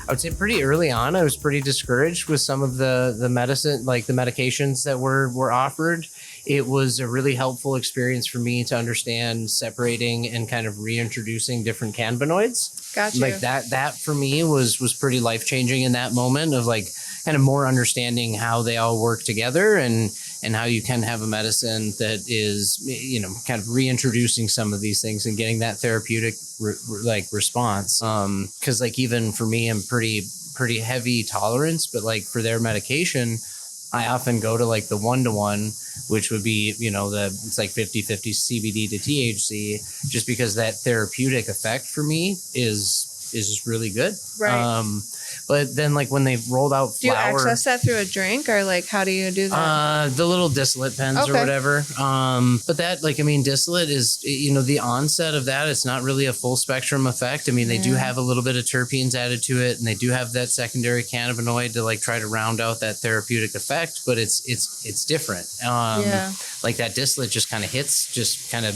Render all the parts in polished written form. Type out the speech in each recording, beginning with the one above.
I would say pretty early on, I was pretty discouraged with some of the medicine, like the medications that were offered. It was a really helpful experience for me to understand separating and kind of reintroducing different cannabinoids. Gotcha. Like that for me was pretty life-changing in that moment of like kind of more understanding how they all work together and how you can have a medicine that is, you know, kind of reintroducing some of these things and getting that therapeutic response. Cause like even for me, I'm pretty heavy tolerance, but like for their medication, I often go to like the 1-to-1, which would be, you know, it's like 50-50 CBD to THC, just because that therapeutic effect for me is just really good. Right. But then like when they rolled out flower. Do you access that through a drink or like how do you do that? The little distillate pens or whatever. But that like, I mean, distillate is, you know, the onset of that, it's not really a full spectrum effect. I mean, they do have a little bit of terpenes added to it and they do have that secondary cannabinoid to like try to round out that therapeutic effect, but it's different. Like that distillate just kind of hits, just kind of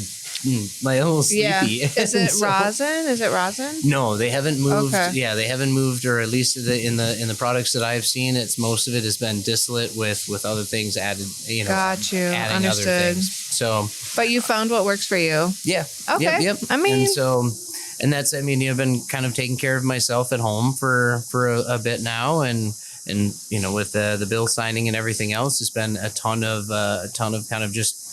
like a little sleepy. Yeah. Is it rosin? No, they haven't moved. Okay. Yeah, they haven't moved, or at least in the products that I've seen, it's most of it has been distillate with other things added. You know, got you. Adding Understood. other things. So, but you found what works for you. Yeah. Okay. Yep. I mean, and that's, I mean, I've been kind of taking care of myself at home for a bit now, and you know, with the bill signing and everything else, it's been a ton of kind of just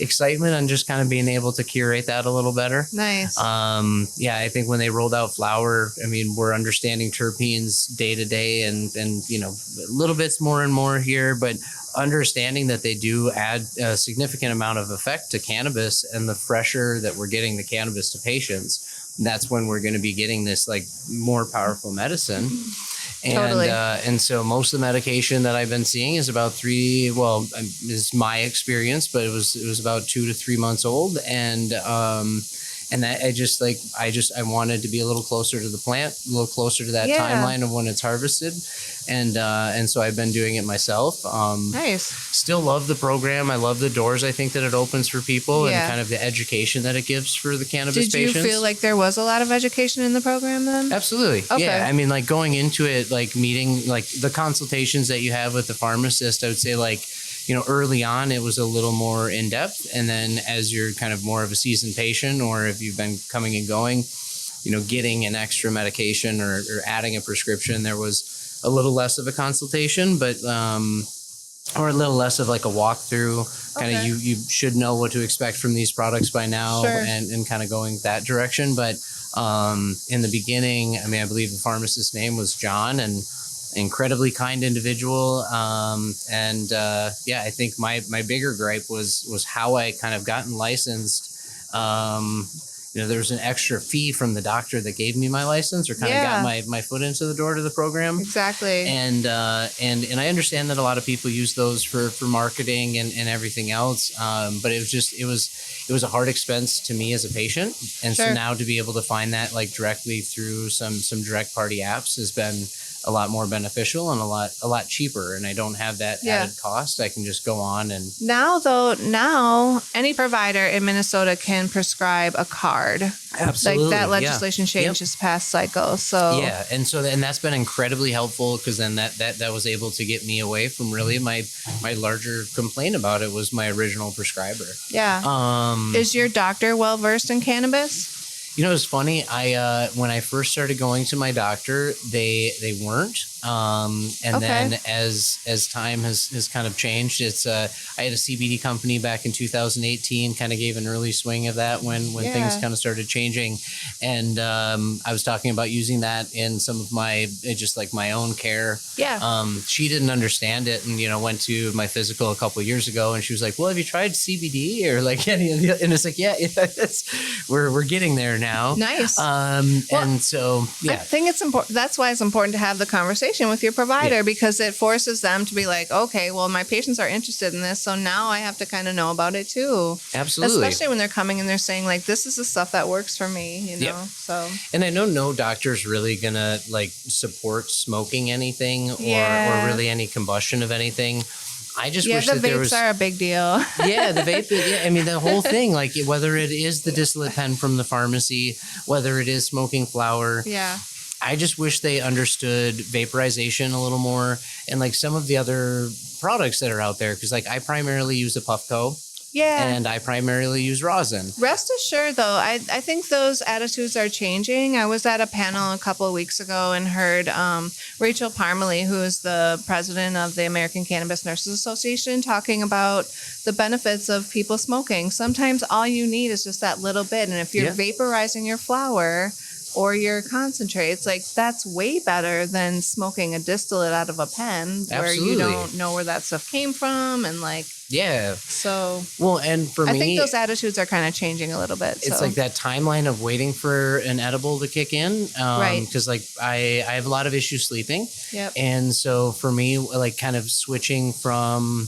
excitement and just kind of being able to curate that a little better. Nice. Yeah, I think when they rolled out flower, I mean, we're understanding terpenes day to day and you know, little bits more and more here, but understanding that they do add a significant amount of effect to cannabis, and the fresher that we're getting the cannabis to patients, that's when we're going to be getting this like more powerful medicine. Totally. And so most of the medication that I've been seeing is about is my experience, but it was about 2 to 3 months old. And that I wanted to be a little closer to the plant, a little closer to that timeline of when it's harvested. And so I've been doing it myself. Nice. Still love the program. I love the doors I think that it opens for people and kind of the education that it gives for the cannabis patients. Did you feel like there was a lot of education in the program then? Absolutely. Okay. Yeah. I mean, like going into it, like meeting, like the consultations that you have with the pharmacist, I would say like, you know, early on, it was a little more in depth. And then as you're kind of more of a seasoned patient, or if you've been coming and going, you know, getting an extra medication or adding a prescription, there was a little less of a consultation, but, or a little less of like a walkthrough. Kind of you should know what to expect from these products by now. And kind of going that direction. But in the beginning, I mean, I believe the pharmacist's name was John, and incredibly kind individual. I think my bigger gripe was how I kind of gotten licensed. You know, there was an extra fee from the doctor that gave me my license, or kind of got my foot into the door to the program. Exactly. And I understand that a lot of people use those for marketing and everything else. But it was a hard expense to me as a patient. And so now to be able to find that like directly through some direct party apps has been a lot more beneficial and a lot cheaper, and I don't have that added cost. I can just go on and now any provider in Minnesota can prescribe a card. Absolutely. Like that legislation changed this past cycle. So and that's been incredibly helpful, because then that was able to get me away from really my larger complaint about it was my original prescriber. Yeah. Is your doctor well versed in cannabis? You know, it's funny. When I first started going to my doctor, they weren't. Then as time has kind of changed, it's I had a CBD company back in 2018, kind of gave an early swing of that when things kind of started changing. And I was talking about using that in some of my, just like my own care. Yeah. She didn't understand it, and, you know, went to my physical a couple of years ago, and she was like, well, have you tried CBD or like any of the, and it's like, we're getting there now. Nice. And so, I think it's important. That's why it's important to have the conversation with your provider, because it forces them to be like, okay, well, my patients are interested in this, so now I have to kind of know about it too. Absolutely. Especially when they're coming and they're saying like, this is the stuff that works for me, you know? So. And I know no doctor's really gonna like support smoking anything or really any combustion of anything. I just wish that there was... the vapes are a big deal. The vape. I mean, the whole thing, like whether it is the distillate pen from the pharmacy, whether it is smoking flower. Yeah. I just wish they understood vaporization a little more and like some of the other products that are out there. Cause like I primarily use a Puffco. Yeah. And I primarily use rosin. Rest assured, though, I think those attitudes are changing. I was at a panel a couple of weeks ago and heard Rachel Parmalee, who is the president of the American Cannabis Nurses Association, talking about the benefits of people smoking. Sometimes all you need is just that little bit. And if you're vaporizing your flower or your concentrates, like that's way better than smoking a distillate out of a pen where you don't know where that stuff came from and like so well, and for me, I think those attitudes are kind of changing a little bit. It's like that timeline of waiting for an edible to kick in, right? Because like I have a lot of issues sleeping, and so for me, like kind of switching from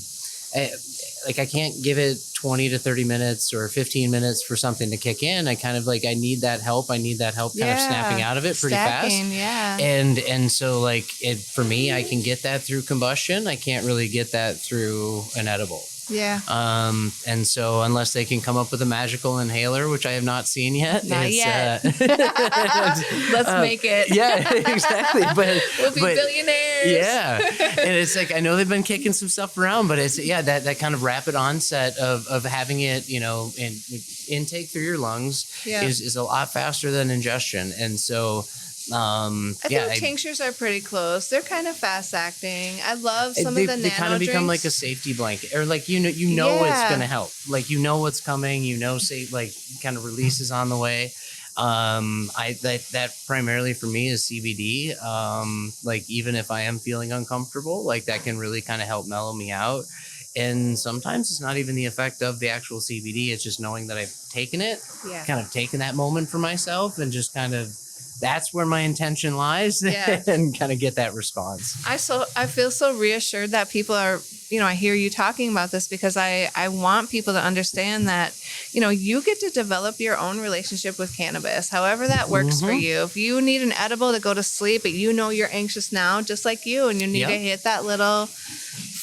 like I can't give it 20 to 30 minutes or 15 minutes for something to kick in. I kind of like I need that help kind of snapping out of it pretty fast. And so like it for me, I can get that through combustion. I can't really get that through an edible. And so unless they can come up with a magical inhaler, which I have not seen yet. Not yet. Let's make it. Yeah, exactly. But we'll be billionaires. Yeah. And it's like, I know they've been kicking some stuff around, but it's, that kind of rapid onset of having it, in intake through your lungs is a lot faster than ingestion. And so, I think tinctures are pretty close. They're kind of fast acting. I love some of the nano They kind of become drinks. like a safety blanket, or like you know it's going to help. Like what's coming. Say like kind of releases on the way. That primarily for me is CBD. Like even if I am feeling uncomfortable, like that can really kind of help mellow me out. And sometimes it's not even the effect of the actual CBD. It's just knowing that I've taken it, kind of taken that moment for myself, and just kind of. That's where my intention lies and kind of get that response. I feel so reassured that people are, I hear you talking about this because I want people to understand that, you get to develop your own relationship with cannabis, however that works for you. If you need an edible to go to sleep, but you're anxious now, just like you, and you need to hit that little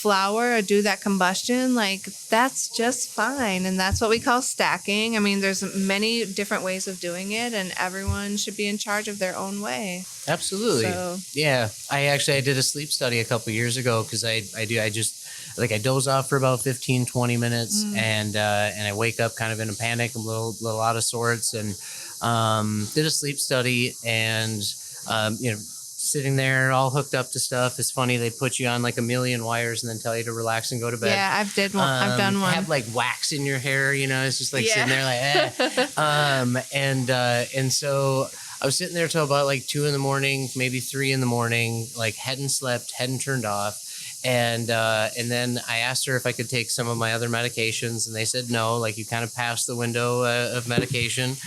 flower or do that combustion, like that's just fine. And that's what we call stacking. I mean, there's many different ways of doing it, and everyone should be in charge of their own way. Absolutely. So, I did a sleep study a couple years ago because I doze off for about 15, 20 minutes and I wake up kind of in a panic, a little out of sorts, and did a sleep study and sitting there all hooked up to stuff. It's funny, they put you on like a million wires and then tell you to relax and go to bed. Yeah, I've done one. Have like wax in your hair, it's just like sitting there like and so I was sitting there till about like 2 a.m, maybe 3 a.m, like hadn't slept, hadn't turned off. And then I asked her if I could take some of my other medications, and they said no, like you kind of passed the window of medication.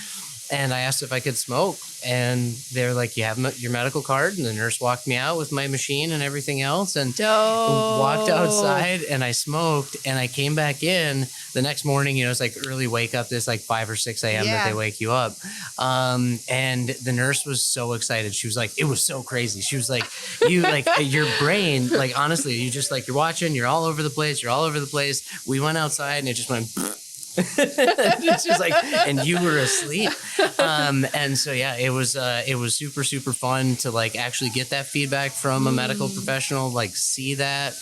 And I asked if I could smoke, and they're like, you have your medical card? And the nurse walked me out with my machine and everything else, and walked outside, and I smoked, and I came back in the next morning. It's like early wake up, this like 5 or 6 a.m. that they wake you up. And the nurse was so excited. She was like, it was so crazy. She was like, you like your brain, like honestly, you just like, you're watching, you're all over the place. We went outside and it just went it's just like, and you were asleep. And so it was super, super fun to like actually get that feedback from a medical professional, like see that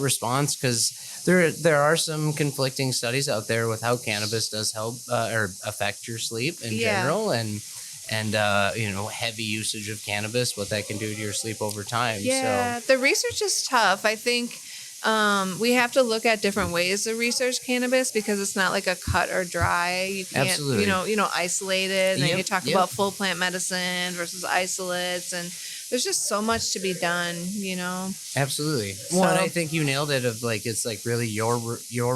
response, because there are some conflicting studies out there with how cannabis does help or affect your sleep in general, and heavy usage of cannabis, what that can do to your sleep over time. So the research is tough. I think we have to look at different ways to research cannabis, because it's not like a cut or dry. You can't, isolate it. And then you talk about full plant medicine versus isolates, and there's just so much to be done, Absolutely. Well, and I think you nailed it. Of like, it's like really your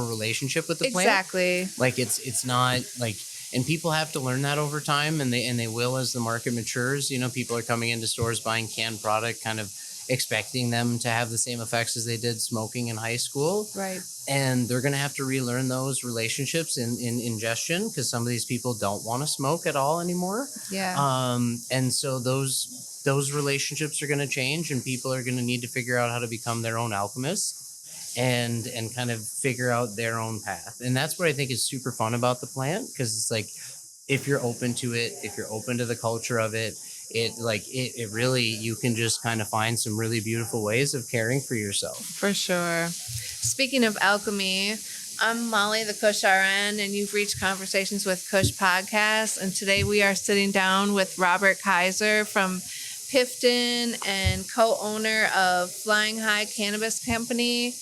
relationship with the plant. Exactly. Like it's not like, and people have to learn that over time, and they will as the market matures. People are coming into stores buying canned product, kind of expecting them to have the same effects as they did smoking in high school. Right. And they're going to have to relearn those relationships in ingestion, because some of these people don't want to smoke at all anymore. Yeah. And so those relationships are going to change, and people are going to need to figure out how to become their own alchemists and kind of figure out their own path. And that's what I think is super fun about the plant, because it's like, if you're open to it, if you're open to the culture of it, it really, you can just kind of find some really beautiful ways of caring for yourself. For sure. Speaking of alchemy, I'm Molly, the Kush RN, and you've reached Conversations with Kush podcast. And today we are sitting down with Robert Kaiser from Piffton and co-owner of Flying High Cannabis Company.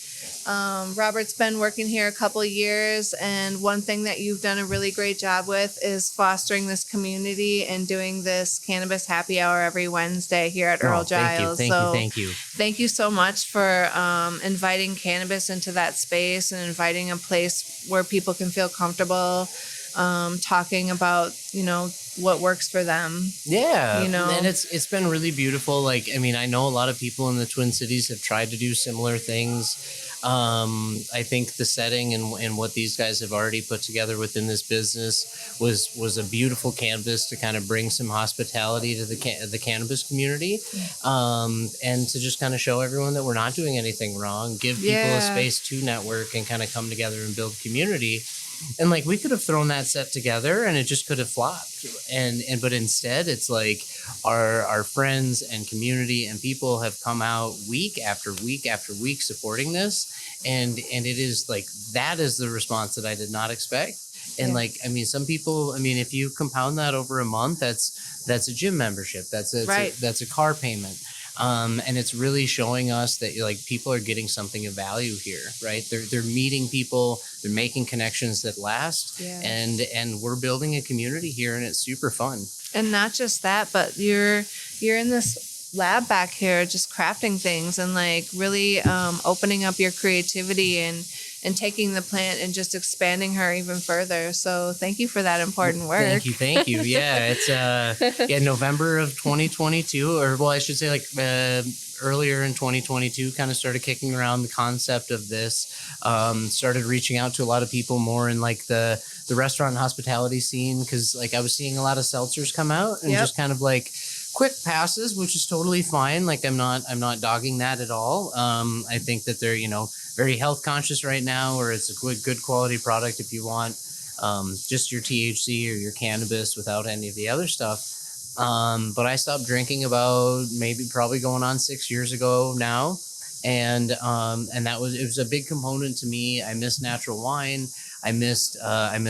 Robert's been working here a couple of years, and one thing that you've done a really great job with is fostering this community and doing this cannabis happy hour every Wednesday here at Earl Giles. Thank you. Thank you so much for inviting cannabis into that space and inviting a place where people can feel comfortable talking about, what works for them. Yeah. And it's been really beautiful. Like, I mean, I know a lot of people in the Twin Cities have tried to do similar things. I think the setting and what these guys have already put together within this business was a beautiful canvas to kind of bring some hospitality to the cannabis community, and to just kind of show everyone that we're not doing anything wrong, give people a space to network and kind of come together and build community. And like, we could have thrown that set together and it just could have flopped. But instead it's like our friends and community and people have come out week after week after week supporting this. And it is like, that is the response that I did not expect. And like, I mean, some people, I mean, if you compound that over a month, that's a gym membership. That's a car payment. And it's really showing us that like people are getting something of value here, right? They're meeting people, they're making connections that last, and we're building a community here, and it's super fun. And not just that, but you're in this lab back here just crafting things and like really opening up your creativity and taking the plant and just expanding her even further. So thank you for that important work. Thank you. Yeah, it's November of 2022, or well, I should say like earlier in 2022, kind of started kicking around the concept of this. Started reaching out to a lot of people more in like the restaurant and hospitality scene, because like I was seeing a lot of seltzers come out and just kind of like quick passes, which is totally fine. Like I'm not dogging that at all. I think that they're very health conscious right now, or it's a good quality product if you want just your THC or your cannabis without any of the other stuff. But I stopped drinking about probably going on 6 years ago now, and it was a big component to me. I miss natural wine. I missed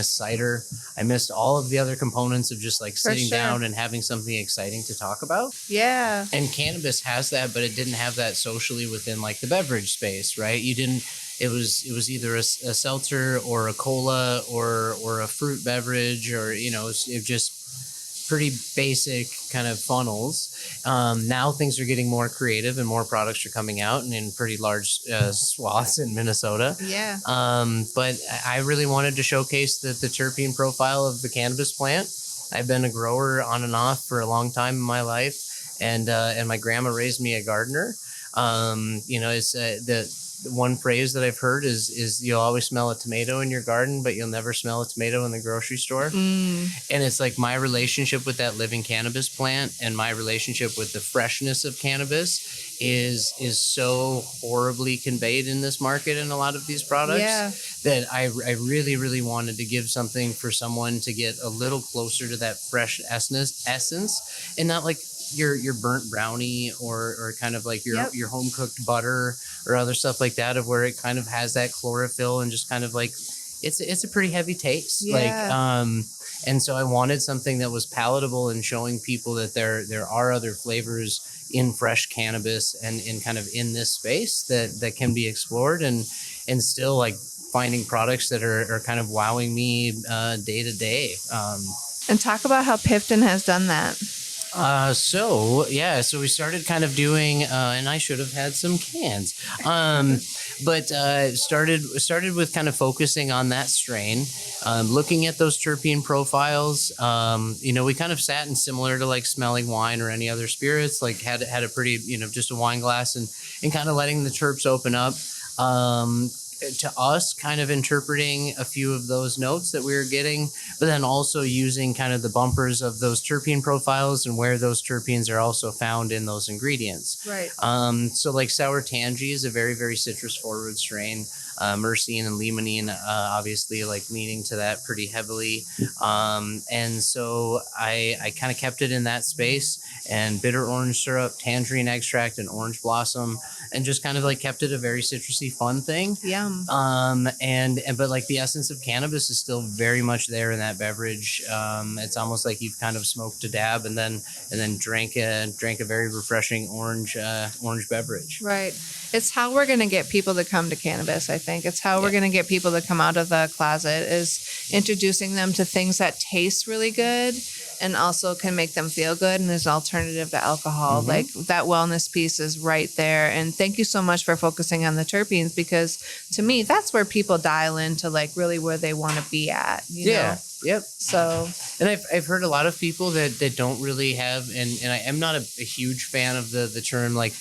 cider. I missed all of the other components of just like sitting down and having something exciting to talk about. Yeah. And cannabis has that, but it didn't have that socially within like the beverage space, right? It was either a seltzer or a cola or a fruit beverage, or it just pretty basic kind of funnels. Now things are getting more creative and more products are coming out and in pretty large swaths in Minnesota. Yeah. But I really wanted to showcase the terpene profile of the cannabis plant. I've been a grower on and off for a long time in my life, and my grandma raised me a gardener. It's the one phrase that I've heard is you'll always smell a tomato in your garden, but you'll never smell a tomato in the grocery store. And it's like my relationship with that living cannabis plant and my relationship with the freshness of cannabis is so horribly conveyed in this market in a lot of these products that I really, really wanted to give something for someone to get a little closer to that fresh essence, and not like your burnt brownie or kind of like your home cooked butter or other stuff like that, of where it kind of has that chlorophyll and just kind of like it's a pretty heavy taste. And so I wanted something that was palatable and showing people that there are other flavors in fresh cannabis and in kind of in this space that can be explored, and still like finding products that are kind of wowing me day to day. And talk about how Piffton has done that. So we started kind of doing, and I should have had some cans, but started with kind of focusing on that strain, looking at those terpene profiles. We kind of sat in similar to like smelling wine or any other spirits, like had a pretty, just a wine glass and kind of letting the terps open up. To us, kind of interpreting a few of those notes that we were getting, but then also using kind of the bumpers of those terpene profiles and where those terpenes are also found in those ingredients. Right. So like Sour Tangie is a very, very citrus forward strain. myrcene and limonene, obviously like leaning to that pretty heavily. And so I kind of kept it in that space, and bitter orange syrup, tangerine extract, and orange blossom, and just kind of like kept it a very citrusy, fun thing. Yum. And but like the essence of cannabis is still very much there in that beverage. It's almost like you've kind of smoked a dab and then drank a very refreshing orange beverage. Right. It's how we're going to get people to come to cannabis, I think. It's how we're going to get people to come out of the closet, is introducing them to things that taste really good and also can make them feel good and is an alternative to alcohol. Mm-hmm. Like that wellness piece is right there. And thank you so much for focusing on the terpenes, because to me, that's where people dial into like really where they want to be at. You know? Yep. So, and I've heard a lot of people that don't really have, and I am not a huge fan of the term like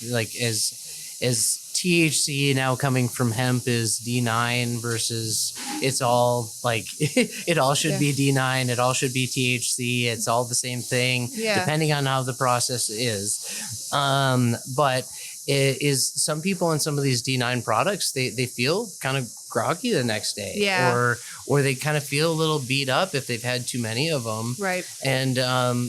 as THC now coming from hemp is D9 versus it's all like it all should be D9, it all should be THC, it's all the same thing, depending on how the process is. But it is some people in some of these D9 products, they feel kind of groggy the next day, or they kind of feel a little beat up if they've had too many of them. Right. And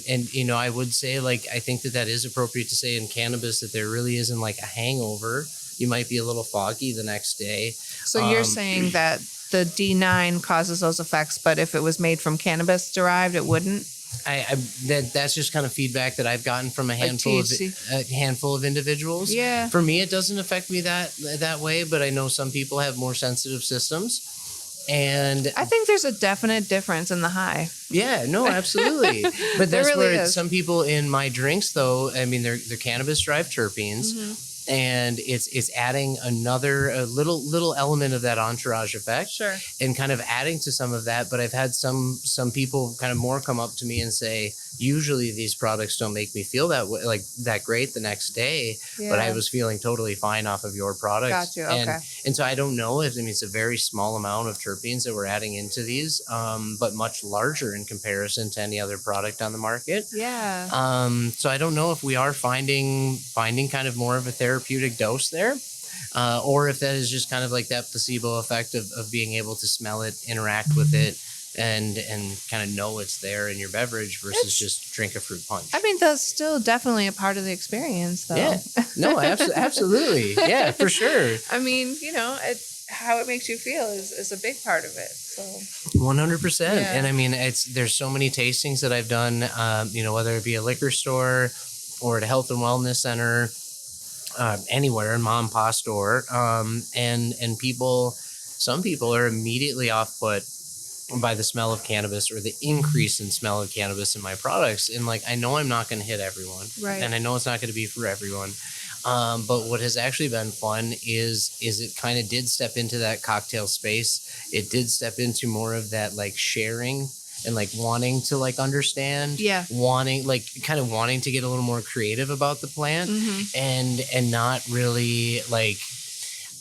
you know, I would say like I think that is appropriate to say in cannabis that there really isn't like a hangover. You might be a little foggy the next day. So you're saying that the D9 causes those effects, but if it was made from cannabis derived, it wouldn't? That's just kind of feedback that I've gotten from a handful of individuals. Yeah. For me, it doesn't affect me that way, but I know some people have more sensitive systems. And I think there's a definite difference in the high. Yeah, no, absolutely. But that's really where is. Some people in my drinks, though, I mean, they're cannabis derived terpenes. Mm-hmm. And it's adding a little element of that entourage effect, sure, and kind of adding to some of that. But I've had some people kind of more come up to me and say, usually these products don't make me feel that way, like that great the next day, but I was feeling totally fine off of your product. Got you. Okay. And so I don't know if, I mean, it's a very small amount of terpenes that we're adding into these, but much larger in comparison to any other product on the market. Yeah. So I don't know if we are finding kind of more of a therapeutic dose there, or if that is just kind of like that placebo effect of being able to smell it, interact with it, and kind of know it's there in your beverage versus just drink a fruit punch. I mean, that's still definitely a part of the experience, though. Yeah. No, absolutely. Yeah, for sure. I mean, you know, how it makes you feel is a big part of it. So 100%. And I mean, there's so many tastings that I've done, you know, whether it be a liquor store or at a health and wellness center, anywhere, in mom and pop store, and some people are immediately off put by the smell of cannabis or the increase in smell of cannabis in my products. And like, I know I'm not going to hit everyone, right? And I know it's not going to be for everyone. But what has actually been fun is it kind of did step into that cocktail space. It did step into more of that like sharing and like wanting to like understand, wanting to get a little more creative about the plant, and not really like,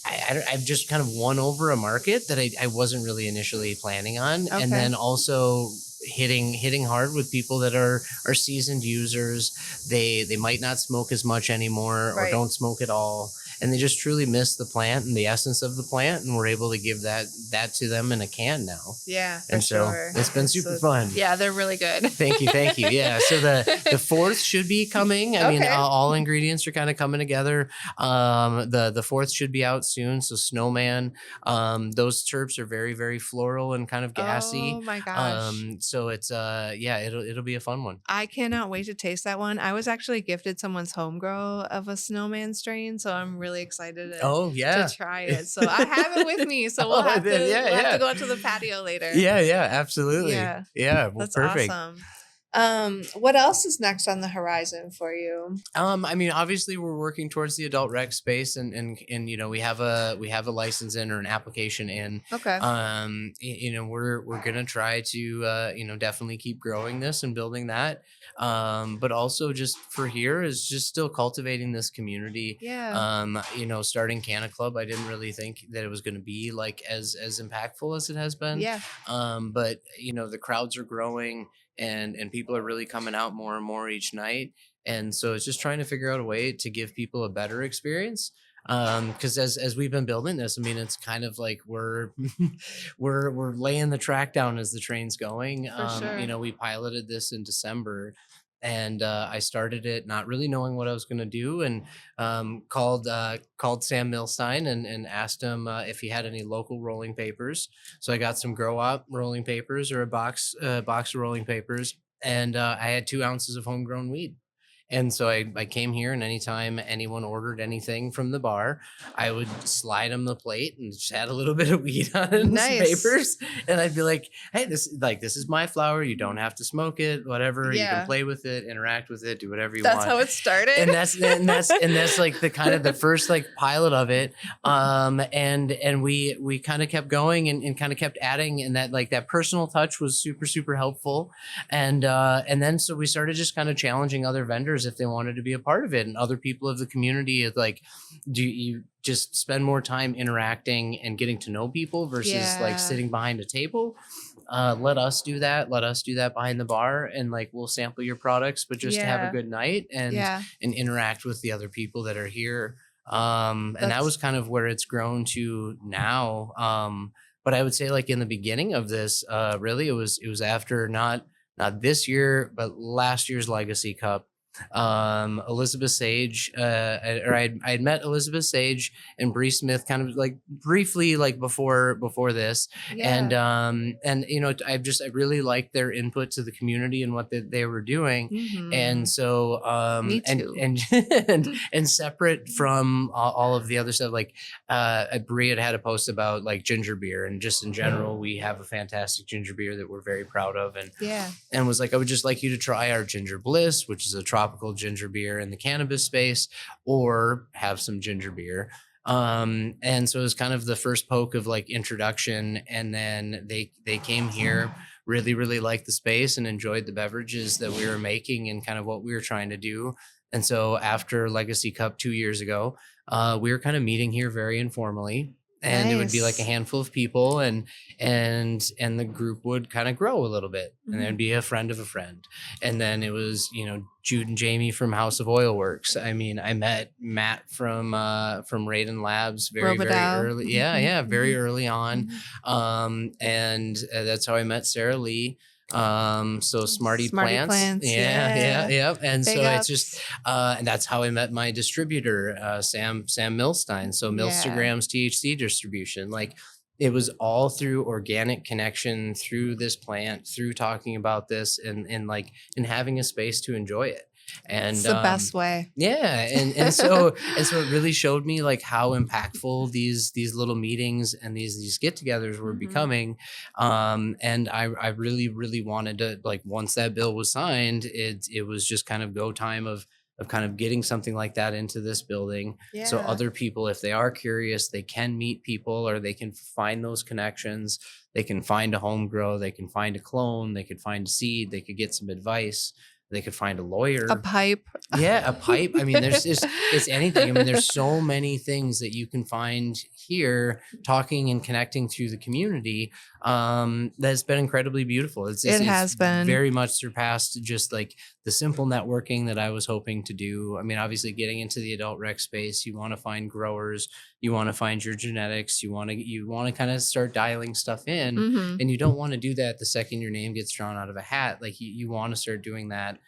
I've just kind of won over a market that I wasn't really initially planning on. Okay. And then also hitting hard with people that are seasoned users. They might not smoke as much anymore, or don't smoke at all. And they just truly miss the plant and the essence of the plant, and we're able to give that to them in a can now. Yeah, and so it's been super fun. Yeah, they're really good. Thank you. Yeah, so the fourth should be coming. I mean, all ingredients are kind of coming together. The fourth should be out soon. So Snowman, those terps are very, very floral and kind of gassy. Oh my gosh! So it's it'll be a fun one. I cannot wait to taste that one. I was actually gifted someone's home grow of a Snowman strain, so I'm really excited to try it. So I have it with me. So we'll have to go out to the patio later. Yeah, absolutely. Yeah, well, that's perfect. Awesome. What else is next on the horizon for you? I mean, obviously we're working towards the adult rec space, and you know, we have a license in, or an application in. Okay. You know, we're gonna try to you know, definitely keep growing this and building that. But also just for here is just still cultivating this community. Yeah. You know, starting Canna Club, I didn't really think that it was going to be like as impactful as it has been. Yeah. But you know, the crowds are growing, and people are really coming out more and more each night. And so it's just trying to figure out a way to give people a better experience. Because as we've been building this, I mean, it's kind of like we're we're laying the track down as the train's going. For sure. We piloted this in December, and I started it not really knowing what I was going to do, and called Sam Milstein and asked him if he had any local rolling papers. So I got some grow up rolling papers, or a box of rolling papers, and I had 2 ounces of homegrown weed. And so I came here, and anytime anyone ordered anything from the bar, I would slide them the plate and just add a little bit of weed on it and some Nice. papers. And I'd be like, hey, this is my flower. You don't have to smoke it, whatever. You Yeah. can play with it, interact with it, do whatever you That's want. how it started. And that's like the kind of the first like pilot of it. And we kind of kept going and kind of kept adding, and that personal touch was super, super helpful. And then so we started just kind of challenging other vendors if they wanted to be a part of it, and other people of the community. Is like, do you just spend more time interacting and getting to know people versus Yeah. like sitting behind a table? Let us do that behind the bar, and like we'll sample your products, but just have Yeah. a good night and Yeah. interact with the other people that are here. And that That's- was kind of where it's grown to now. But I would say like in the beginning of this, really it was after not this year, but last year's Legacy Cup. Elizabeth Sage, I'd met Elizabeth Sage and Bree Smith kind of like briefly like before this. Yeah. And I really liked their input to the community and what they were doing. Mhm. And so Me and too. and separate from all of the other stuff, like Bree had a post about like ginger beer, and just in general we have a fantastic ginger beer that we're very proud of, Yeah. and was like, I would just like you to try our Ginger Bliss, which is a tropical ginger beer in the cannabis space, or have some ginger beer. And so it was kind of the first poke of like introduction. And then they came here, really, really liked the space and enjoyed the beverages that we were making and kind of what we were trying to do. And so after Legacy Cup 2 years ago, we were kind of meeting here very informally. And it would be like a Nice. handful of people, and the group would kind of grow a little bit, and Mhm. there'd be a friend of a friend. And then it was, Jude and Jamie from House of Oil Works. I mean, I met Matt from Raiden Labs very, very Robidoux. early. Yeah, Mhm. yeah, very Mhm. early on. And that's how I met Sarah Lee. So Smarty Plants. Yeah. And Big so it's ups. just and that's how I met my distributor, Sam Milstein. So Yeah. Milstagram's THC distribution. Like, it was all through organic connection, through this plant, through talking about this, and having a space to enjoy it. And It's the best way. yeah, and so it really showed me like how impactful these little meetings and these get-togethers were Mhm. becoming. And I really, really wanted to, like, once that bill was signed, it was just kind of go time of kind of getting something like that into this building. So Yeah. other people, if they are curious, they can meet people, or they can find those connections. They can find a home grow, they can find a clone, they could find a seed, they could get some advice, they could find a lawyer. A pipe. Yeah, a pipe. I mean, it's anything. I mean, there's so many things that you can find here, talking and connecting through the community. That's been incredibly beautiful. It has been. very much surpassed just like the simple networking that I was hoping to do. I mean, obviously getting into the adult rec space, you want to find growers, you want to find your genetics, you want to kind of start dialing stuff in. Mhm. And you don't want to do that the second your name gets drawn out of a hat. Like, you want to start doing that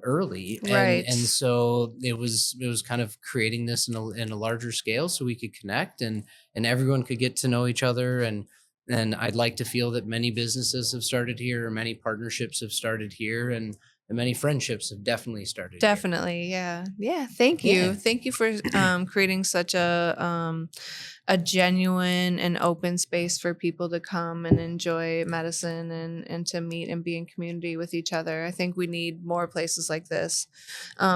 early. Right. And so it was kind of creating this in a larger scale, so we could connect and everyone could get to know each other. And I'd like to feel that many businesses have started here, or many partnerships have started here, and many friendships have definitely started here. Definitely. Yeah. Yeah. Thank you. Yeah. Thank you for creating such a genuine and open space for people to come and enjoy medicine and to meet and be in community with each other. I think we need more places like this.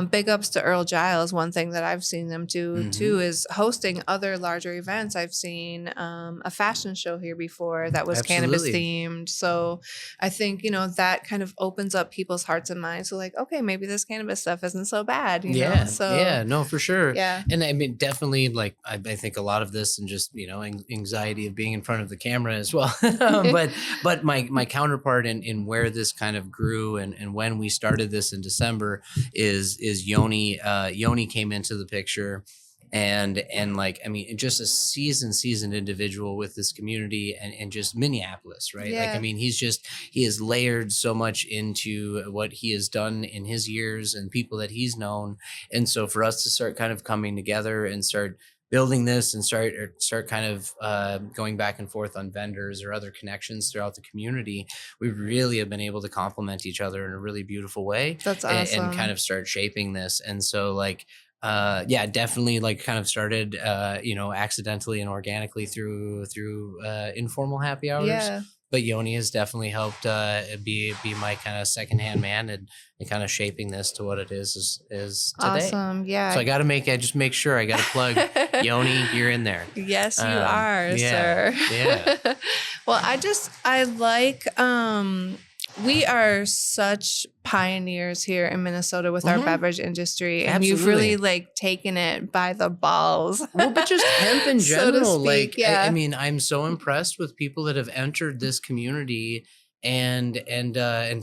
Big ups to Earl Giles. One thing that I've seen them do too is hosting other larger events. I've seen a fashion show here before that was cannabis Absolutely. themed. So I think, that kind of opens up people's hearts and minds. So like, okay, maybe this cannabis stuff isn't so bad, Yeah, So yeah, no, for sure. yeah. And I mean, definitely, like, I think a lot of this, and just anxiety of being in front of the camera as well. but my counterpart in where this kind of grew, and when we started this in December is Yoni. Yoni came into the picture. and like, I mean, just a seasoned individual with this community and just Minneapolis, right? Like, I Yeah. mean, he has layered so much into what he has done in his years and people that he's known. And so for us to start kind of coming together and start building this and start kind of going back and forth on vendors or other connections throughout the community, we really have been able to complement each other in a really beautiful way, That's and kind awesome. of start shaping this. And so like, yeah, definitely like kind of started, accidentally and organically through informal happy hours. Yeah. But Yoni has definitely helped be my kind of secondhand man, and kind of shaping this to what it is today. Awesome. So Yeah. I just make sure I got to plug Yoni. You're in there. Yes, you are, Yeah, sir. yeah. Well, I like we are such pioneers here in Minnesota with our Mhm. beverage industry, and you've Absolutely. really like taken it by the balls. Well, but just hemp in So to general, speak, like I yeah. mean, I'm so impressed with people that have entered this community, and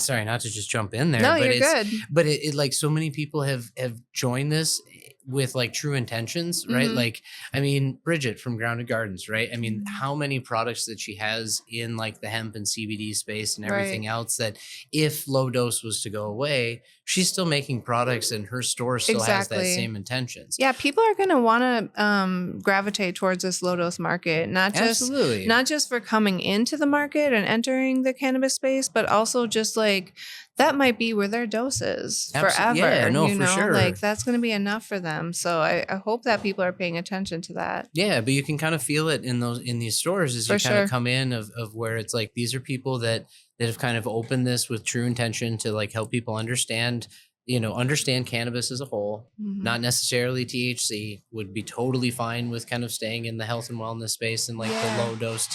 sorry, not to just jump in there, No, but you're good. it like so many people have joined this with like true intentions, right? Mhm. Like, I mean, Bridget from Grounded Gardens, right? I mean, how many products that she has in like the hemp and CBD space and Right. everything else, that if low dose was to go away, she's still making products and her store still has that Exactly. same intentions. Yeah, people are going to want to gravitate towards this low dose market, Absolutely. not just for coming into the market and entering the cannabis space, but also just like that might be where their dose is forever. Yeah, no, for sure. Like that's going to be enough for them. So I hope that people are paying attention to that. Yeah, but you can kind of feel it in these stores as For you kind of sure. come in of where it's like these are people that have kind of opened this with true intention to like help people understand, understand cannabis as a whole, Mhm. not necessarily THC, would be totally fine with kind of staying in the health and wellness space and like the Yeah. low dose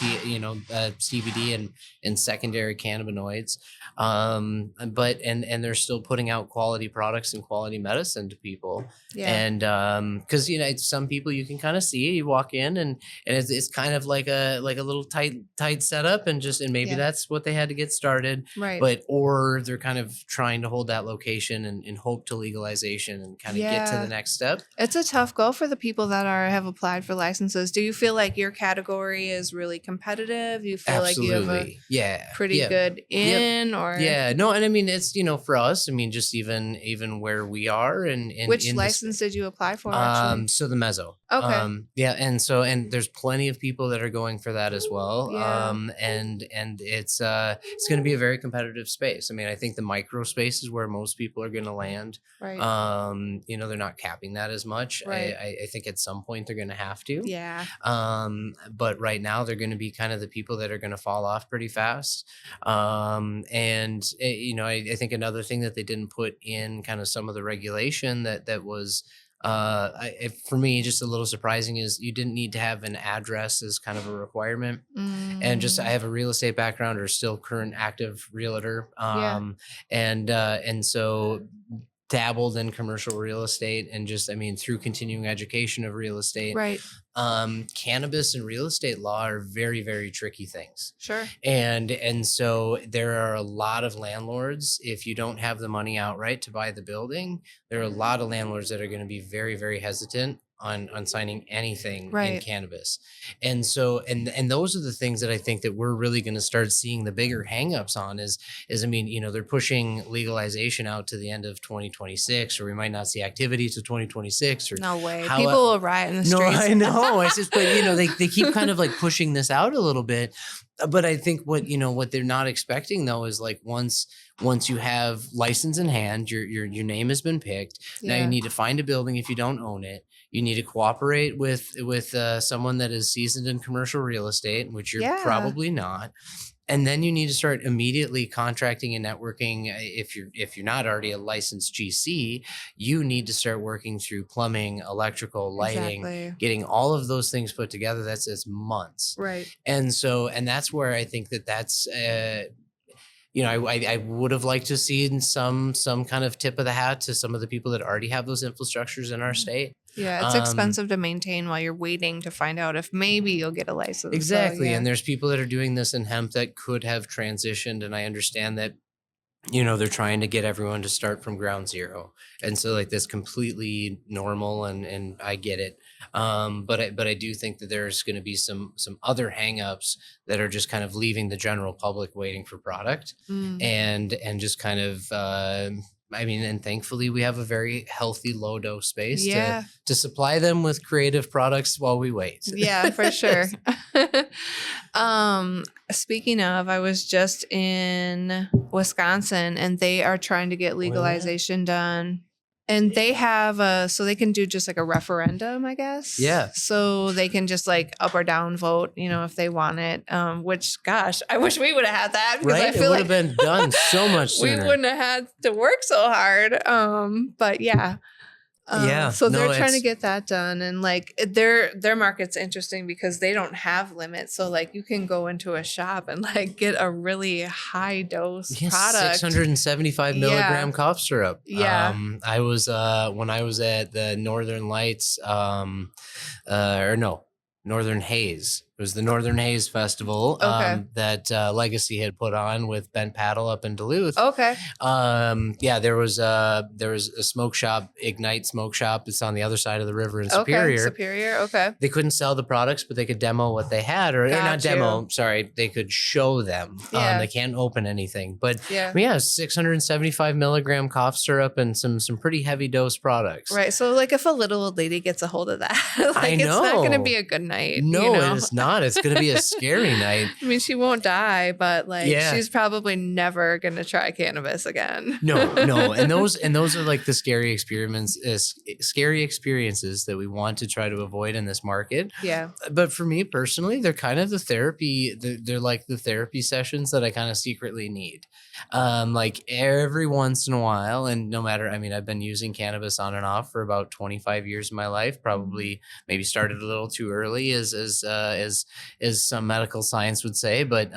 CBD and secondary cannabinoids. But and they're still putting out quality products and quality medicine to people. Yeah. And because it's some people you can kind of see, you walk in and it's kind of like a little tight setup, and maybe Yeah. that's what they had to get started, Right. but or they're kind of trying to hold that location and hope to legalization and kind of get to Yeah. the next step. It's a tough go for the people that have applied for licenses. Do you feel like your category is really competitive? You feel like you have a Absolutely. Yeah. pretty Yeah. good Yep. in, or Yeah. No, and I mean it's for us, I mean just even where we are and which in this. license did you apply for actually? So the mezzo. Okay. Yeah, and there's plenty of people that are going for that as well. Yeah. And it's going to be a very competitive space. I mean, I think the micro space is where most people are going to land. Right. They're not capping that as much. Right. I think at some point they're going to have to. Yeah. But right now they're going to be kind of the people that are going to fall off pretty fast. I think another thing that they didn't put in kind of some of the regulation that was for me just a little surprising is you didn't need to have an address as kind of a requirement. And just I Mm, have a real estate background or still current active realtor, yeah. and so dabbled in commercial real estate, and just I mean through continuing education of real estate. Right. Cannabis and real estate law are very, very tricky things. Sure. And so there are a lot of landlords, if you don't have the money outright to buy the building, there are a lot of landlords that are going to be very, very hesitant on signing anything in Right. cannabis. And so and those are the things that I think that we're really going to start seeing the bigger hangups on is I mean, they're pushing legalization out to the end of 2026, or we might not see activity to 2026, or No way. how People will riot in the no, streets. I know. It's just, but they keep kind of like pushing this out a little bit. But I think what they're not expecting though is like once you have license in hand, your name has been picked. Now you Yeah. need to find a building if you don't own it. You need to cooperate with someone that is seasoned in commercial real estate, which you're Yeah. probably not. And then you need to start immediately contracting and networking. If you're not already a licensed GC, you need to start working through plumbing, electrical, lighting, Exactly. getting all of those things put together. That's months. Right. And that's where I think that's I would have liked to see some kind of tip of the hat to some of the people that already have those infrastructures in our state. Yeah, it's Um, expensive to maintain while you're waiting to find out if maybe you'll get a license. So, Exactly. yeah. And there's people that are doing this in hemp that could have transitioned. And I understand that they're trying to get everyone to start from ground zero. And so like that's completely normal and I get it. But I do think that there's going to be some other hangups that are just kind of leaving the general public waiting for product and just kind of, and thankfully we have a very healthy low dose space to supply them with creative products while we wait. Yeah, for sure. Speaking of, I was just in Wisconsin and they are trying to get legalization done. And they have so they can do just like a referendum, I guess. Yeah. So they can just like up or down vote, if they want it. Which, gosh, I wish we would have had that because I feel it would like have been done so much sooner. we wouldn't have had to work so hard. But yeah. So they're trying to get that done, and like their market's interesting because they don't have limits. So like you can go into a shop and like get a really high dose product, 675 milligram cough syrup. Yeah, I was when I was at the Northern Lights, Northern Haze. It was the Northern Haze Festival that Legacy had put on with Ben Paddle up in Duluth. Okay. There was a smoke shop, Ignite Smoke Shop. It's on the other side of the river in Superior. Superior. Okay. They couldn't sell the products, but they could demo what they had, or not demo. Sorry, they could show them. They can't open anything, but 675 milligram cough syrup and some pretty heavy dose products. Right. So like if a little old lady gets a hold of that, I know. It's not going to be a good night. No, it is not. It's going to be a scary night. I mean, she won't die, but she's probably never going to try cannabis again. No. And those are like the scary experiences that we want to try to avoid in this market. Yeah. But for me personally, they're kind of the therapy. They're like the therapy sessions that I kind of secretly need. Like every once in a while, and no matter, I've been using cannabis on and off for about 25 years of my life, probably maybe started a little too early as some medical science would say, but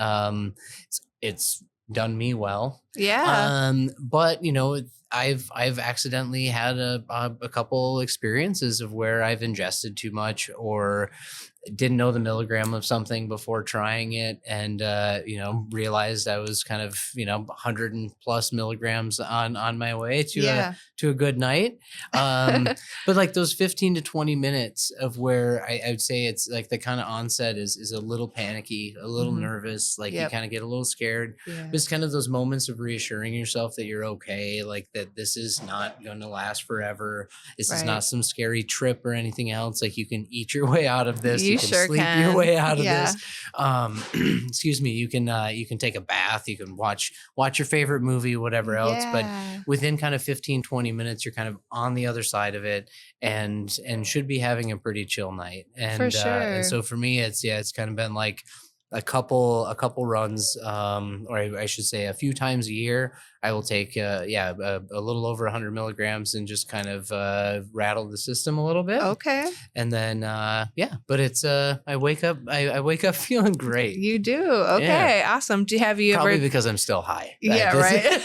it's done me well. Yeah. But I've accidentally had a couple experiences of where I've ingested too much or didn't know the milligram of something before trying it, and realized I was kind of 100 and plus milligrams on my way to a good night. But like those 15 to 20 minutes of where I would say it's like the kind of onset is a little panicky, a little nervous, like you kind of get a little scared. But it's kind of those moments of reassuring yourself that you're okay, like that this is not going to last forever. This is not some scary trip or anything else. Like you can eat your way out of this. You can sleep your way out of this. Excuse me. You can take a bath. You can watch your favorite movie, whatever else. But within kind of 15, 20 minutes, you're kind of on the other side of it and should be having a pretty chill night. And, for sure. And so for me, it's kind of been like a couple runs, or I should say a few times a year, I will take, a little over 100 milligrams and just kind of rattle the system a little bit. Okay. And then, but it's, I wake up feeling great. You do. Okay. Awesome. Have you probably ever... because I'm still high. Yeah, right.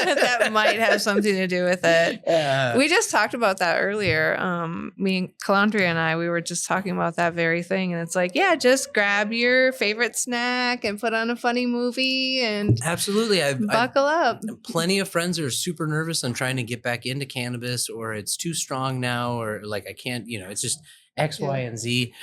That might have something to do with it. We just talked about that earlier. Me and Calandria and I, we were just talking about that very thing. And it's like, just grab your favorite snack and put on a funny movie and absolutely buckle up. Plenty of friends are super nervous on trying to get back into cannabis, or it's too strong now, or like I can't, it's just X, Y, and Z.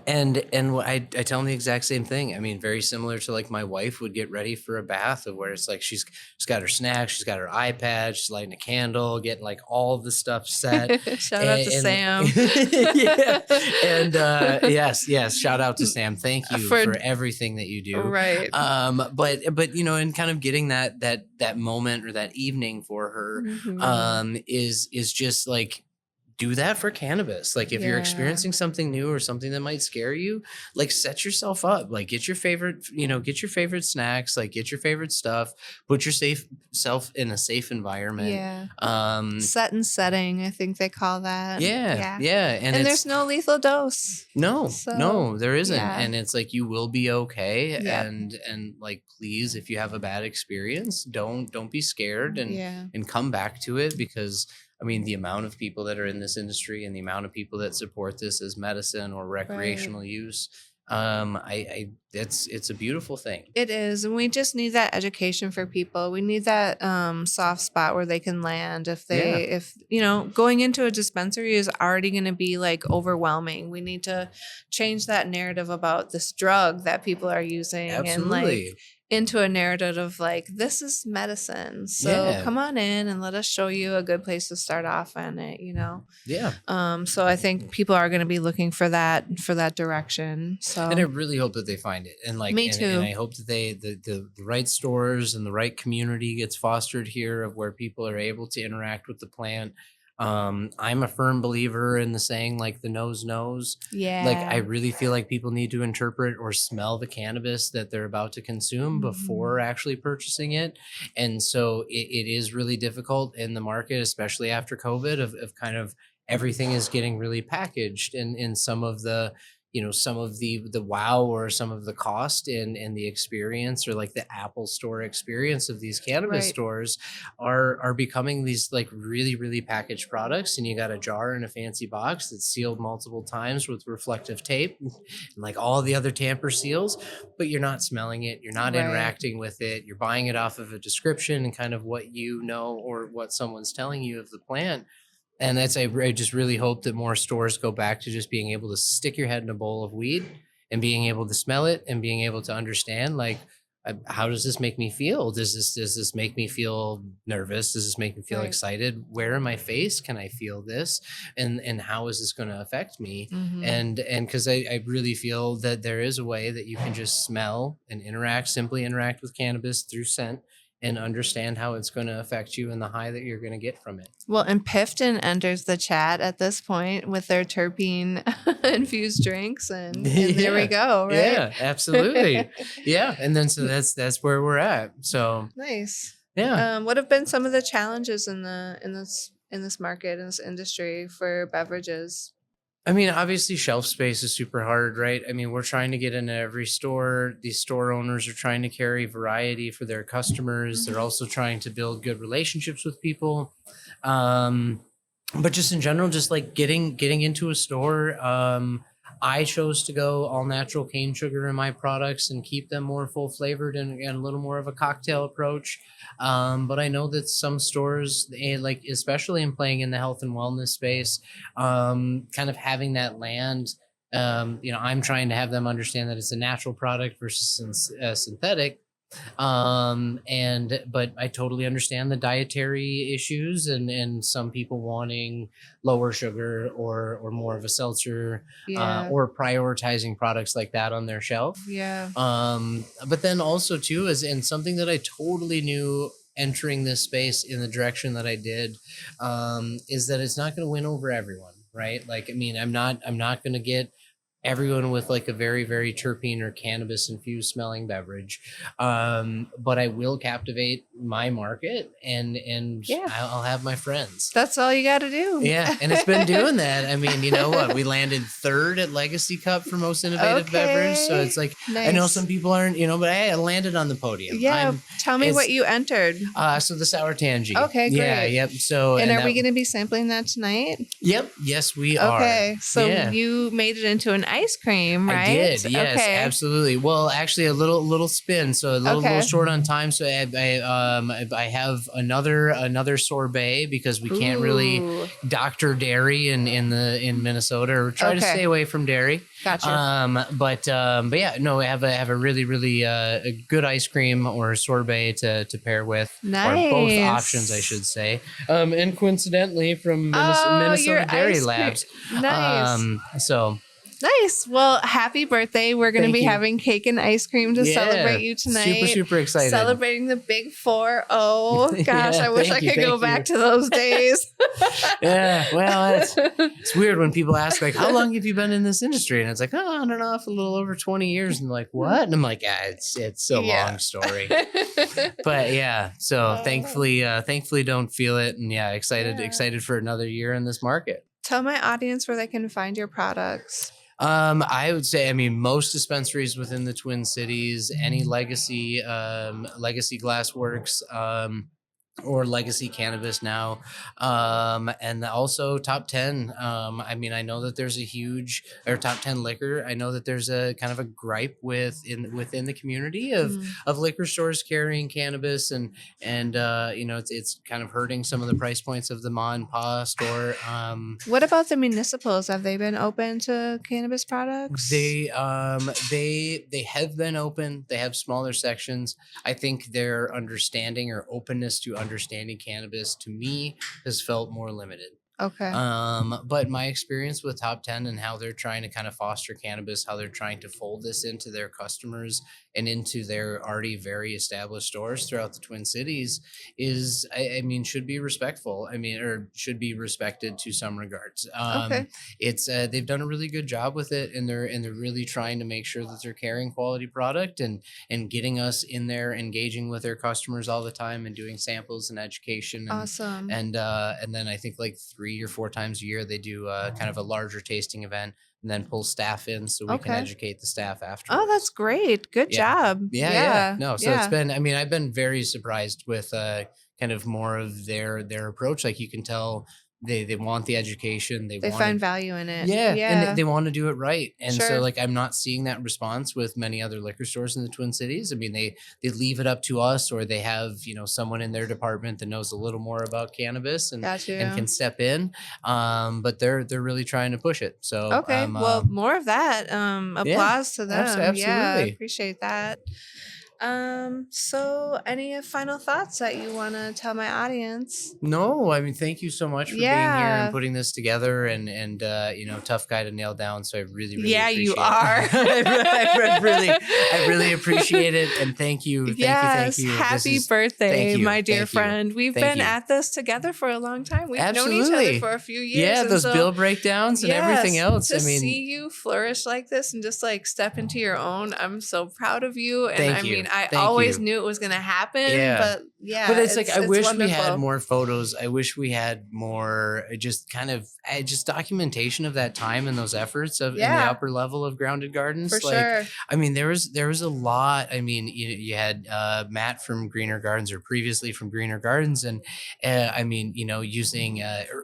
And I tell them the exact same thing. I mean, very similar to like my wife would get ready for a bath, of where it's like she's got her snacks, she's got her iPad, she's lighting a candle, getting like all the stuff set. Shout out to Sam. Yes, shout out to Sam. Thank you for everything that you do. Right. But and kind of getting that moment or that evening for her is just like, do that for cannabis. Like if you're experiencing something new or something that might scare you, like set yourself up, like get your favorite snacks, like get your favorite stuff, put your self in a safe environment. Set and setting, I think they call that. And there's no lethal dose. No, there isn't. And it's like, you will be okay. And like, please, if you have a bad experience, don't be scared and come back to it, because I mean, the amount of people that are in this industry and the amount of people that support this as medicine or recreational use, It's a beautiful thing. It is, and we just need that education for people. We need that soft spot where they can land. Yeah, If going into a dispensary is already going to be like overwhelming. We need to change that narrative about this drug that people are using, and like absolutely. into a narrative of like, this is medicine. So Yeah, come on in and let us show you a good place to start off on it. yeah. So I think people are going to be looking for that direction. And I So really hope that they find it, and me and too. I hope that the right stores and the right community gets fostered here, of where people are able to interact with the plant. I'm a firm believer in the saying, like, the nose knows. Like, I Yeah. really feel like people need to interpret or smell the cannabis that they're about to consume before Mhm. actually purchasing it. And so it is really difficult in the market, especially after COVID, of kind of everything is getting really packaged, and in some of the, some of the wow, or some of the cost and the experience, or like the Apple store experience of these cannabis Right. stores, are becoming these like really really packaged products, and you got a jar in a fancy box that's sealed multiple times with reflective tape, and like all the other tamper seals, but you're not smelling it, you're not Right. interacting with it, you're buying it off of a description and kind of what you know, or what someone's telling you of the plant. And I just really hope that more stores go back to just being able to stick your head in a bowl of weed, and being able to smell it, and being able to understand, like, how does this make me feel? Does this make me feel nervous? Does this make me feel Right. excited? Where in my face can I feel this? And how is this going to affect me? Mhm. And because I really feel that there is a way that you can just smell and simply interact with cannabis through scent, and understand how it's going to affect you, and the high that you're going to get from it. Well, and Piffton enters the chat at this point with their terpene infused drinks, and there we Yeah. go, right? Yeah, absolutely. Yeah. And then so that's where we're at. So Nice. yeah. What have been some of the challenges in this market, in this industry for beverages? I mean, obviously shelf space is super hard, right? I mean, we're trying to get into every store. These store owners are trying to carry variety for their customers. They're Mhm. also trying to build good relationships with people. Um, but just in general, just like getting into a store. I chose to go all natural cane sugar in my products, and keep them more full flavored, and a little more of a cocktail approach. But I know that some stores, like, especially in playing in the health and wellness space, kind of having that land. I'm trying to have them understand that it's a natural product versus synthetic. And but I totally understand the dietary issues, and some people wanting lower sugar, or more of a seltzer, Yeah. or prioritizing products like that on their shelf. Yeah. But then also too, is and something that I totally knew entering this space in the direction that I did, is that it's not going to win over everyone, right? Like, I mean, I'm not going to get everyone with like a very very terpene or cannabis infused smelling beverage, but I will captivate my market, and Yeah. I'll have my friends. That's all you got to do. Yeah, and it's been doing that. I mean, you know what? We landed third at Legacy Cup for most innovative beverage. So Okay. it's like, I know Nice. some people aren't, but I landed on the podium. Yeah. Tell me It's what you entered. so the Sour Tangie. Okay, Yeah, great. yep. So And and are we that, going to be sampling that tonight? yep, yes, we are. Okay. So Yeah. you made it into an ice cream, right? I did, yes, Okay. absolutely. Well, actually, a little spin, so a little Okay. short on time. So I have another sorbet, because we can't really Ooh. doctor dairy in Minnesota, or try to Okay. stay away from dairy. Gotcha. But yeah, no, I have a really really a good ice cream or sorbet to pair with, or both Nice. options, I should say. And coincidentally from Oh, your Minnesota Dairy ice cream. Labs. Nice. So Nice. Well, happy birthday. We're going to Thank be you. having cake and ice cream to Yeah, celebrate you tonight. super excited. Celebrating the big 4-0. Gosh, Yeah, I wish I thank you, could go thank back you. to those days. Yeah, well, it's weird when people ask, like, how long have you been in this industry? And it's like, oh, on and off, a little over 20 years. And they're like, what? And I'm like, yeah, it's a Yeah. long story. But yeah, so thankfully don't feel it. And yeah, Yeah. excited for another year in this market. Tell my audience where they can find your products. I would say, I mean, most dispensaries within the Twin Cities, any legacy Glassworks, or legacy cannabis now, and also top 10. I mean, I know that there's a huge, or top 10 liquor. I know that there's a kind of a gripe within the community of liquor stores carrying cannabis, and it's kind of hurting some of the price points of the ma and pa store. What about the municipals? Have they been open to cannabis products? They have been open. They have smaller sections. I think their understanding or openness to understanding cannabis, to me, has felt more limited. Okay. But my experience with Top 10 and how they're trying to kind of foster cannabis, how they're trying to fold this into their customers and into their already very established stores throughout the Twin Cities is, I mean, should be respectful. I mean, or should be respected to some regards. Okay. It's they've done a really good job with it, and they're really trying to make sure that they're carrying quality product and getting us in there, engaging with their customers all the time, and doing samples and education. And, Awesome. And then I think like 3 or 4 times a year they do kind of a larger tasting event, and then pull staff in so we can Okay. educate the staff afterwards. Oh, that's great. Good Yeah. job. Yeah. No, so it's yeah. been, I mean, I've been very surprised with kind of more of their approach. Like you can tell they want the education. They They want find value in it. yeah, Yeah. and they want to do it right. And so Sure. like I'm not seeing that response with many other liquor stores in the Twin Cities. I mean, they leave it up to us, or they have, someone in their department that knows a little more about cannabis and Got you. can step in. But they're really trying to push it. So Okay. Well, more of that. Applause to them. absolutely. Yeah, I appreciate that. So any final thoughts that you want to tell my audience? No, I mean, thank you so much for being here Yeah. and putting this together, and tough guy to nail down. So I really Yeah, appreciate you it. are. I really appreciate it, and thank you. Yes, Thank you. happy birthday, thank you, my dear thank you, friend. We've thank been you. at this together for a long time. We've known each Absolutely. other for a few years. Yeah, and those so, bill breakdowns and everything else. To I mean, see you flourish like this and just like step into your own, I'm so proud of you. And Thank I you. mean, I Thank always you. knew it was going to happen, Yeah. but yeah. but it's like I wish we wonderful. had more photos. I wish we had more just kind of just documentation of that time and those efforts of in the Yeah. upper level of Grounded Gardens. For Like, sure. I mean, there was a lot. I mean, you had Matt from Greener Gardens, or previously from Greener Gardens, and I mean, using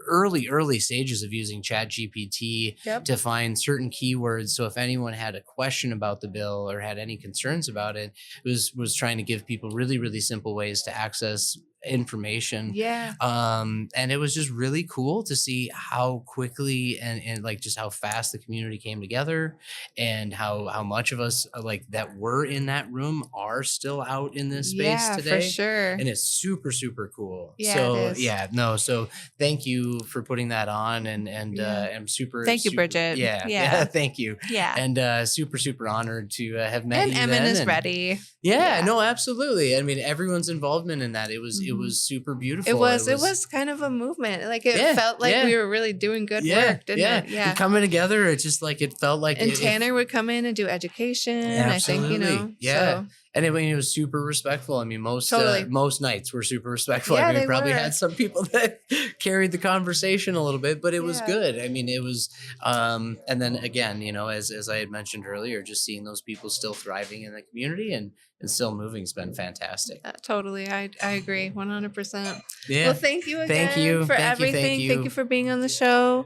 early stages of using Chat GPT Yep. to find certain keywords. So if anyone had a question about the bill or had any concerns about it, was trying to give people really simple ways to access information. Yeah. And it was just really cool to see how quickly and like just how fast the community came together, and how much of us like that were in that room are still out in this space Yeah, today. for sure. And it's super cool. Yeah, So it is. yeah, no. So thank you for putting that on, and Yeah. I'm super. Thank you, super- Bridget. Yeah, Yeah. thank you. Yeah. And super honored to have met And you. Emin then, is and- ready. Yeah, Yeah. no, absolutely. I mean, everyone's involvement in that. It was Mhm. super beautiful. It was kind of a movement. Like it Yeah, felt like yeah. we were really doing good yeah, work, didn't yeah. it? Yeah. And coming together, it just like it felt like And it, Tanner would come in and do education. I think, Absolutely. Yeah. So, and it was super respectful. I mean, most Totally. most nights were super respectful. Yeah, I mean, they we probably were. had some people that carried the conversation a little bit, but it was Yeah. good. I mean, it was. And then again, as I had mentioned earlier, just seeing those people still thriving in the community and still moving has been fantastic. totally. I agree 100%. Yeah. Well, thank you again Thank you. for Thank you. everything. Thank you. Thank you for being on the show.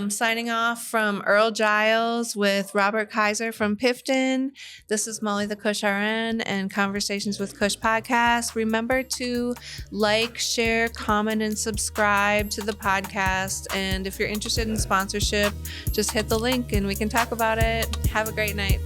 Signing off from Earl Giles with Robert Kaiser from Piffton. This is Molly the Kush RN and Conversations with Kush podcast. Remember to like, share, comment, and subscribe to the podcast. And if you're interested in sponsorship, just hit the link and we can talk about it. Have a great night.